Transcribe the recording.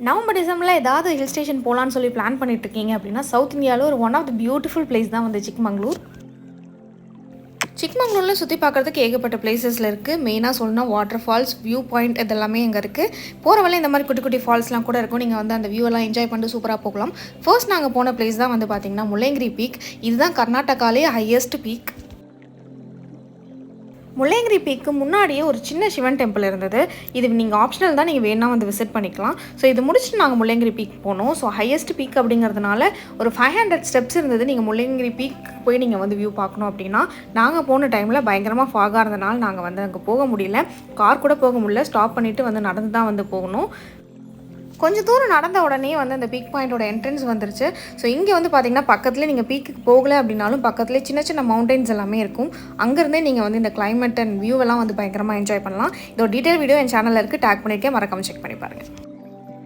November டிசம்பரில் ஏதாவது hill station போகலான்னு சொல்லி பிளான் பண்ணிட்டு இருக்கீங்க அப்படின்னா சவுத் இந்தியாவில் ஒரு one of the beautiful place தான் வந்து சிக்மங்களூர். சிக்மங்களூரில் சுற்றி பார்க்குறதுக்கு ஏகப்பட்ட பிளேசஸில் இருக்குது. மெயினாக சொல்லணும்னா வாட்டர் ஃபால்ஸ், வியூ பாயிண்ட் இதெல்லாமே இங்கே இருக்குது. போகிற வழியில் இந்த மாதிரி குட்டி குட்டி ஃபால்ஸ்லாம் கூட இருக்கும். நீங்கள் வந்து அந்த வியூவெல்லாம் என்ஜாய் பண்ணிட்டு சூப்பராக போகலாம். ஃபர்ஸ்ட் நாங்கள் போன பிளேஸ் தான் வந்து பார்த்திங்கன்னா முல்லைங்கிரி பீக். இதுதான் கர்நாடகாலே ஹையஸ்ட் பீக். முல்லைங்கிரி பீக்கு முன்னாடியே ஒரு சின்ன சிவன் டெம்பிள் இருந்தது. இது நீங்கள் ஆப்ஷனல் தான், நீங்கள் வேணால் வந்து விசிட் பண்ணிக்கலாம். ஸோ இது முடிச்சுட்டு நாங்கள் முல்லைங்கிரி பீக் போனோம். ஸோ ஹையஸ்ட் பீக் அப்படிங்கிறதுனால ஒரு 500 ஸ்டெப்ஸ் இருந்தது. நீங்கள் முல்லைங்கிரி பீக் போய் நீங்கள் வந்து வியூ பார்க்கணும் அப்படின்னா, நாங்கள் போன டைமில் பயங்கரமாக ஃபாகாக இருந்தனால நாங்கள் வந்து அங்கே போக முடியல. கார் கூட போக முடியல. ஸ்டாப் பண்ணிவிட்டு வந்து நடந்து தான் வந்து போகணும். கொஞ்சம் தூரம் நடந்த உடனே வந்து அந்த பீக் பாயிண்டோட என்ட்ரன்ஸ் வந்துருச்சு. ஸோ இங்கே வந்து பார்த்திங்கன்னா பக்கத்துலேயே நீங்கள் பீக்குக்கு போகலை அப்படின்னாலும் பக்கத்துலேயே சின்ன சின்ன மவுண்டன்ஸ் எல்லாமே இருக்கும். அங்கேருந்தே நீங்கள் வந்து இந்த கிளைமேட் அண்ட் வியூவெல்லாம் வந்து பயங்கரமாக என்ஜாய் பண்ணலாம். இதோட டீட்டெயில் வீடியோ என் சேனலில் இருக்குது, டேக் பண்ணியிருக்கேன், மறக்காமல் செக் பண்ணி பாருங்கள்.